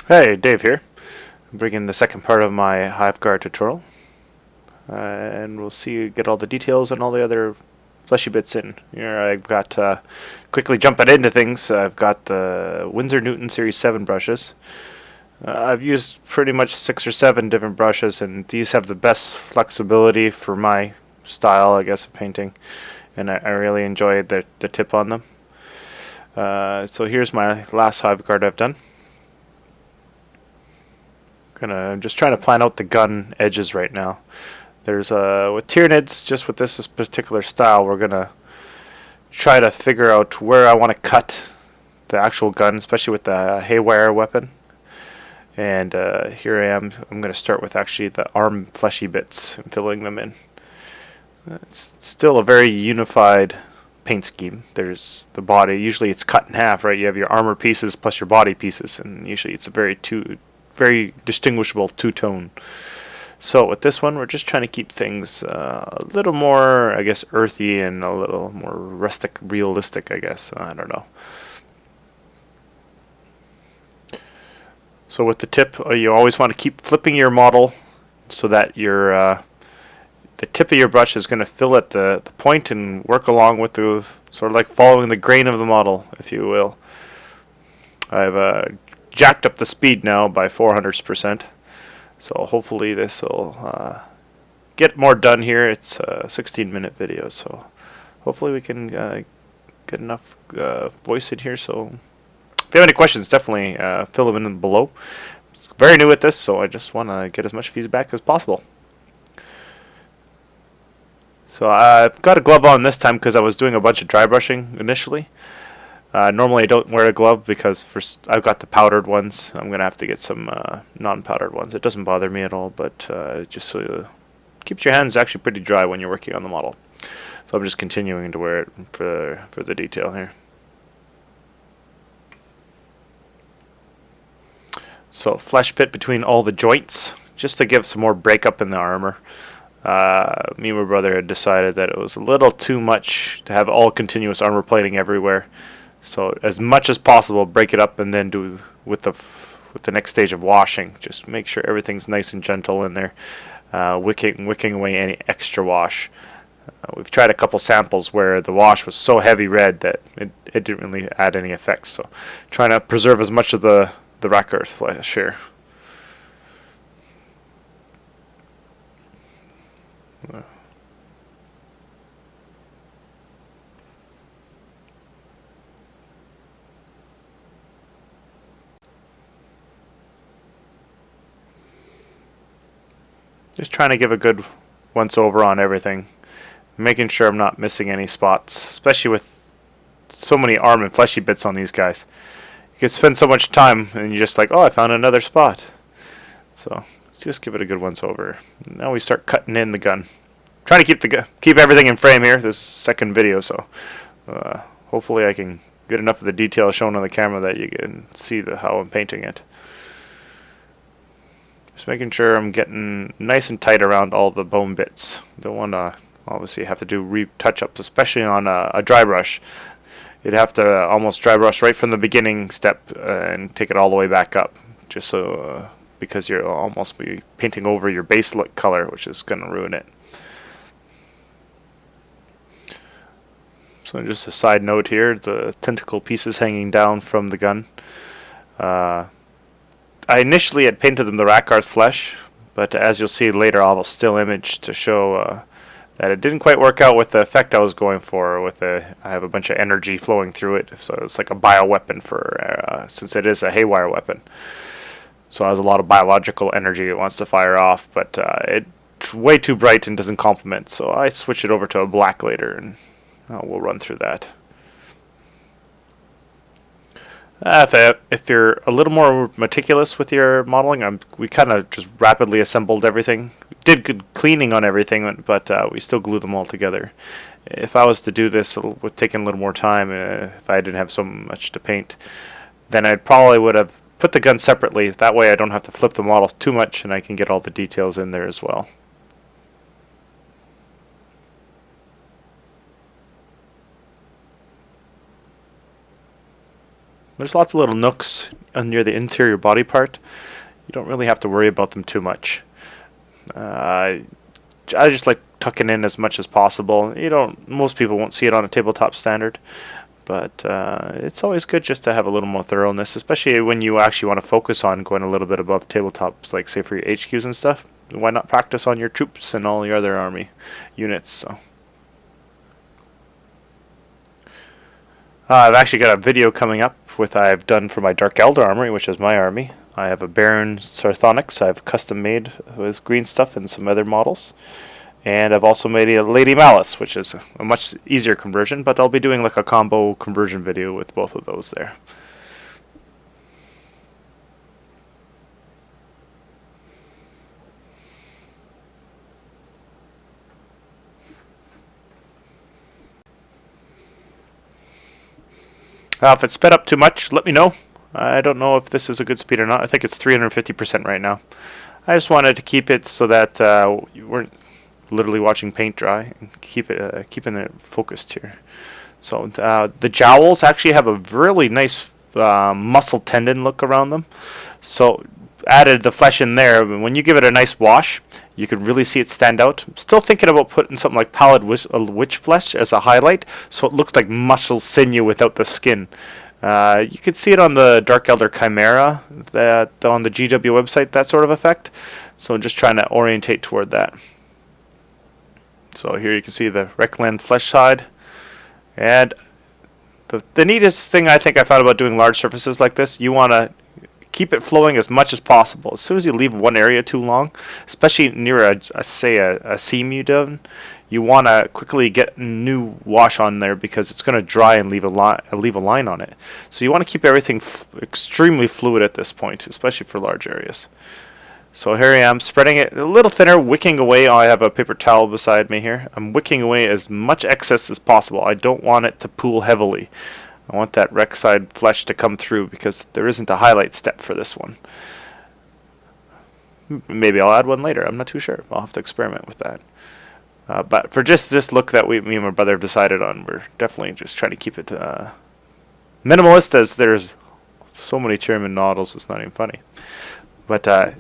Hey, Dave here. I'm bringing the second part of my Hive Guard tutorial, and we'll see you get all the details and all the other fleshy bits in. Here I've got, quickly jumping into things, I've got the Winsor Newton Series 7 brushes. I've used pretty much 6 or 7 different brushes, and these have the best flexibility for my style, I guess, of painting, and I really enjoy the tip on them. So here's my last Hive Guard I've done. I'm just trying to plan out the gun edges right now. There's with Tyranids, just with this particular style, we're gonna try to figure out where I want to cut the actual gun, especially with the haywire weapon. And here I am. I'm gonna start with actually the arm fleshy bits and filling them in. It's still a very unified paint scheme. There's the body. Usually it's cut in half, right? You have your armor pieces plus your body pieces, and usually it's a very distinguishable two-tone. So with this one, we're just trying to keep things a little more, I guess, earthy and a little more rustic, realistic, I guess. I don't know. So with the tip, you always want to keep flipping your model so that your the tip of your brush is going to fill at the point and work along with the, sort of like following the grain of the model, if you will. I've jacked up the speed now by 400%, so hopefully this will get more done here. It's a 16-minute video, so hopefully we can get enough voice in here. So if you have any questions, definitely fill them in below. I'm very new at this, so I just want to get as much feedback as possible. So I've got a glove on this time because I was doing a bunch of dry brushing initially. Normally I don't wear a glove because I've got the powdered ones. I'm going to have to get some non-powdered ones. It doesn't bother me at all, but just keeps your hands actually pretty dry when you're working on the model. So I'm just continuing to wear it for the detail here. So flesh pit between all the joints, just to give some more breakup in the armor. Me and my brother had decided that it was a little too much to have all continuous armor plating everywhere. So as much as possible, break it up and then do with the next stage of washing. Just make sure everything's nice and gentle in there, wicking away any extra wash. We've tried a couple samples where the wash was so heavy red that it didn't really add any effects. So trying to preserve as much of the rack earth flesh here. Just trying to give a good once over on everything, making sure I'm not missing any spots, especially with so many arm and fleshy bits on these guys. You can spend so much time and you're just like, oh, I found another spot. So just give it a good once over. Now we start cutting in the gun. Trying to keep everything in frame here. This second video, so hopefully I can get enough of the detail shown on the camera that you can see how I'm painting it. Just making sure I'm getting nice and tight around all the bone bits. Don't want to obviously have to do retouch-ups, especially on a dry brush. You'd have to almost dry brush right from the beginning step and take it all the way back up, just so because you're almost be painting over your base look color, which is going to ruin it. So just a side note here, the tentacle pieces hanging down from the gun. I initially had painted them the Rakarth flesh, but as you'll see later, I'll have a still image to show that it didn't quite work out with the effect I was going for. I have a bunch of energy flowing through it, so it's like a bioweapon since it is a haywire weapon. So it has a lot of biological energy it wants to fire off, but it's way too bright and doesn't complement. So I switch it over to a black later, and we'll run through that. If you're a little more meticulous with your modeling, we kind of just rapidly assembled everything. Did good cleaning on everything, but we still glued them all together. If I was to do this with taking a little more time, if I didn't have so much to paint, then I probably would have put the gun separately. That way I don't have to flip the model too much and I can get all the details in there as well. There's lots of little nooks near the interior body part, you don't really have to worry about them too much. I just like tucking in as much as possible. Most people won't see it on a tabletop standard, but it's always good just to have a little more thoroughness, especially when you actually want to focus on going a little bit above tabletops, like say for your HQs and stuff. Why not practice on your troops and all your other army units? So I've actually got a video coming up with I've done for my Dark Elder armory, which is my army. I have a Baron Sarthonics I've custom made with green stuff and some other models. And I've also made a Lady Malice, which is a much easier conversion, but I'll be doing like a combo conversion video with both of those there. If it's sped up too much, let me know. I don't know if this is a good speed or not. I think it's 350% right now. I just wanted to keep it so that you weren't literally watching paint dry, and keeping it focused here. So the jowls actually have a really nice muscle tendon look around them. So added the flesh in there. When you give it a nice wash, you can really see it stand out. I'm still thinking about putting something like pallid witch flesh as a highlight, so it looks like muscle sinew without the skin. You can see it on the Dark Elder Chimera, on the GW website, that sort of effect. So I'm just trying to orientate toward that. So here you can see the Reckland flesh side. And the neatest thing I think I found about doing large surfaces like this, you want to keep it flowing as much as possible. As soon as you leave one area too long, especially near a seam you done, you want to quickly get new wash on there because it's going to dry and leave a line on it. So you want to keep everything extremely fluid at this point, especially for large areas. So here I am, spreading it a little thinner, wicking away. I have a paper towel beside me here. I'm wicking away as much excess as possible. I don't want it to pool heavily. I want that wreck side flesh to come through because there isn't a highlight step for this one. Maybe I'll add one later. I'm not too sure. I'll have to experiment with that. But for just this look that me and my brother have decided on, we're definitely just trying to keep it minimalist, as there's so many Tyranid models, it's not even funny. But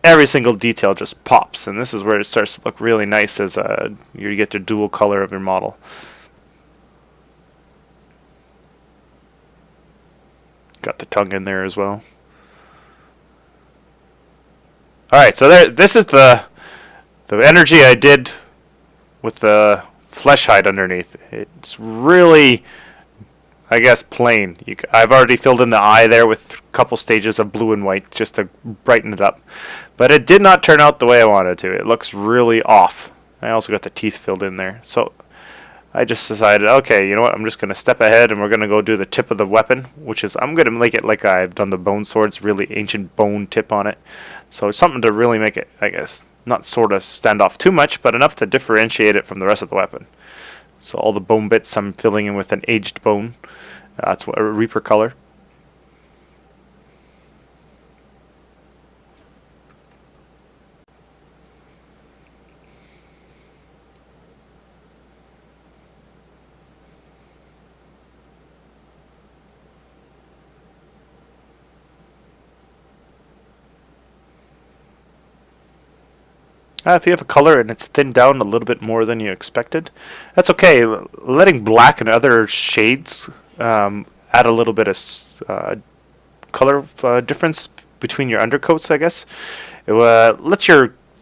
every single detail just pops, and this is where it starts to look really nice as you get the dual color of your model. Got the tongue in there as well. Alright, so this is the energy I did with the flesh hide underneath. It's really, I guess, plain. I've already filled in the eye there with a couple stages of blue and white just to brighten it up. But it did not turn out the way I wanted to. It looks really off. I also got the teeth filled in there. So I just decided, okay, you know what, I'm just going to step ahead and we're going to go do the tip of the weapon, which is, I'm going to make it like I've done the bone swords, really ancient bone tip on it. So it's something to really make it, I guess, not sort of stand off too much, but enough to differentiate it from the rest of the weapon. So all the bone bits I'm filling in with an aged bone. That's a Reaper color. If you have a color and it's thinned down a little bit more than you expected, that's okay. Letting black and other shades add a little bit of color difference between your undercoats, I guess. It lets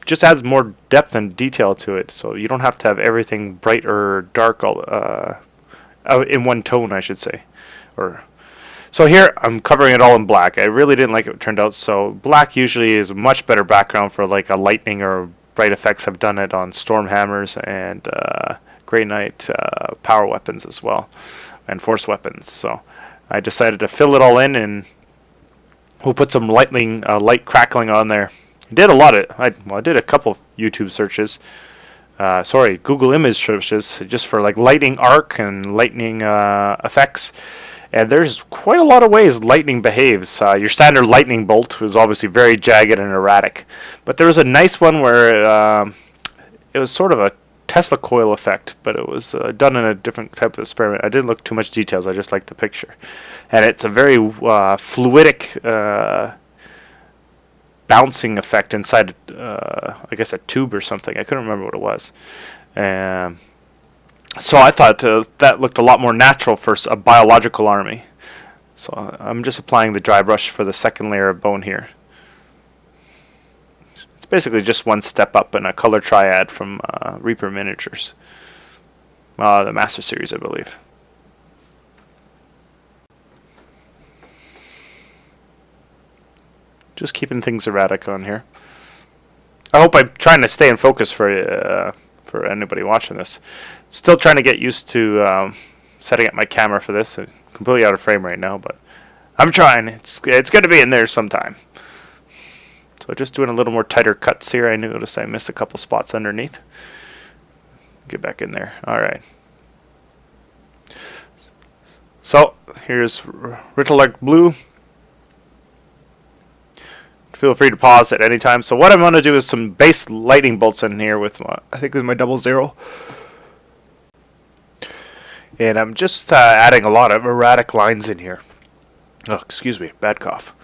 just adds more depth and detail to it, so you don't have to have everything bright or dark in one tone, I should say. So here I'm covering it all in black. I really didn't like it turned out, so black usually is a much better background for like a lightning or bright effects. I've done it on storm hammers and Grey Knight power weapons as well, and force weapons. So I decided to fill it all in, and we'll put some light crackling on there. I did a lot of I did a couple YouTube searches. Google image searches just for like lightning arc and lightning effects. And there's quite a lot of ways lightning behaves. Your standard lightning bolt was obviously very jagged and erratic. But there was a nice one where it was sort of a Tesla coil effect, but it was done in a different type of experiment. I didn't look too much details. I just liked the picture, and it's a very fluidic bouncing effect inside, I guess, a tube or something. I couldn't remember what it was. So I thought that looked a lot more natural for a biological army. So I'm just applying the dry brush for the second layer of bone here. It's basically just one step up in a color triad from Reaper Miniatures. The Master Series, I believe. Just keeping things erratic on here. I hope I'm trying to stay in focus for anybody watching this. Still trying to get used to setting up my camera for this. I'm completely out of frame right now, but I'm trying. It's going to be in there sometime. So just doing a little more tighter cuts here. I noticed I missed a couple spots underneath. Get back in there. All right. So here's Ritterlark Blue. Feel free to pause at any time. So what I'm going to do is some base lightning bolts in here with I think this is my 00. And I'm just adding a lot of erratic lines in here. Oh, excuse me, bad cough.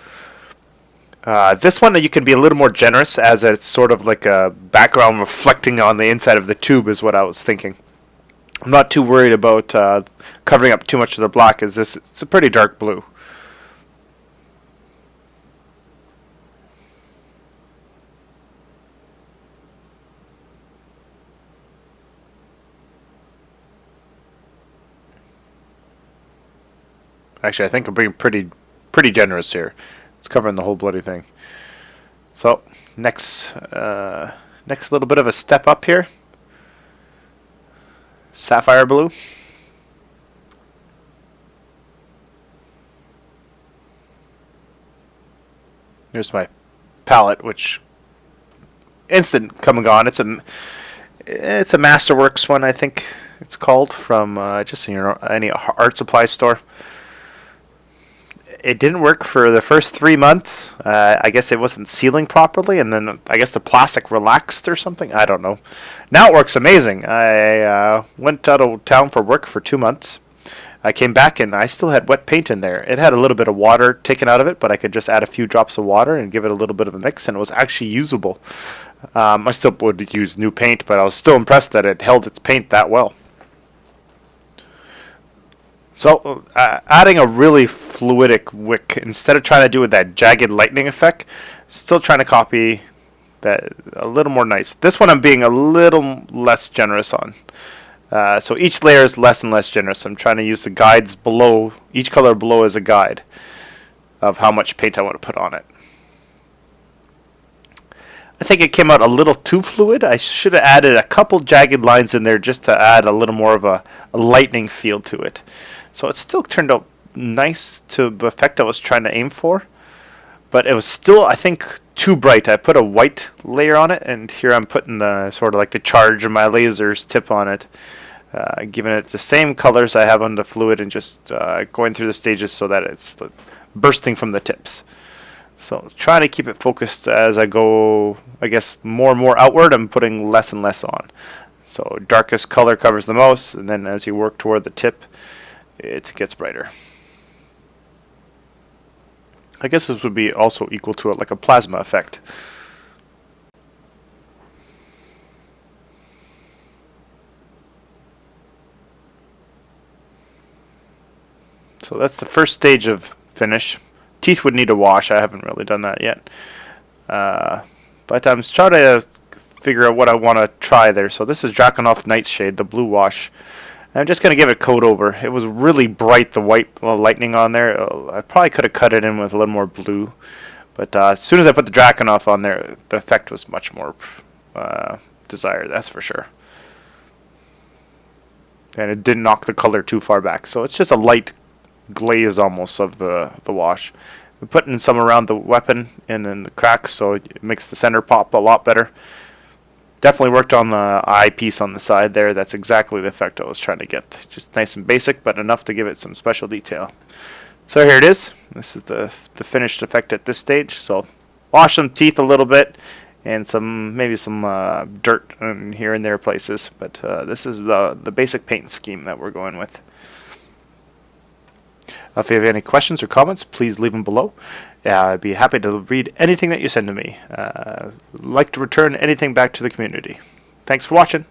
This one you can be a little more generous, as it's sort of like a background reflecting on the inside of the tube is what I was thinking. I'm not too worried about covering up too much of the black, as it's a pretty dark blue. Actually, I think I'm being pretty generous here. It's covering the whole bloody thing. So next little bit of a step up here. Sapphire blue. Here's my palette, which instant coming on. It's a Masterworks one, I think it's called, from just any art supply store. It didn't work for the first 3 months. I guess it wasn't sealing properly, and then I guess the plastic relaxed or something. I don't know. Now it works amazing. I went out of town for work for 2 months. I came back and I still had wet paint in there. It had a little bit of water taken out of it, but I could just add a few drops of water and give it a little bit of a mix, and it was actually usable. I still would use new paint, but I was still impressed that it held its paint that well. So adding a really fluidic wick, instead of trying to do with that jagged lightning effect, still trying to copy that a little more nice. This one I'm being a little less generous on. So each layer is less and less generous. I'm trying to use the guides below, each color below as a guide of how much paint I want to put on it. I think it came out a little too fluid. I should have added a couple jagged lines in there just to add a little more of a lightning feel to it. So it still turned out nice to the effect I was trying to aim for, but it was still, I think, too bright. I put a white layer on it, and here I'm putting the sort of like the charge of my laser's tip on it, giving it the same colors I have on the fluid, and just going through the stages so that it's bursting from the tips. So trying to keep it focused as I go, I guess, more and more outward. I'm putting less and less on. So darkest color covers the most, and then as you work toward the tip, it gets brighter. I guess this would be also equal to like a plasma effect. So that's the first stage of finish. Teeth would need a wash. I haven't really done that yet. But I'm trying to figure out what I want to try there. So this is Drakenhof Nightshade, the blue wash. I'm just going to give it a coat over. It was really bright, the white lightning on there. I probably could have cut it in with a little more blue. But as soon as I put the Drakenhof on there, the effect was much more desired, that's for sure. And it didn't knock the color too far back. So it's just a light glaze almost of the wash. We're putting some around the weapon and then the cracks, so it makes the center pop a lot better. Definitely worked on the eyepiece on the side there. That's exactly the effect I was trying to get. Just nice and basic, but enough to give it some special detail. So here it is. This is the finished effect at this stage. So wash some teeth a little bit, and maybe some dirt in here and there places. But this is the basic paint scheme that we're going with. If you have any questions or comments, please leave them below. I'd be happy to read anything that you send to me. Like to return anything back to the community. Thanks for watching.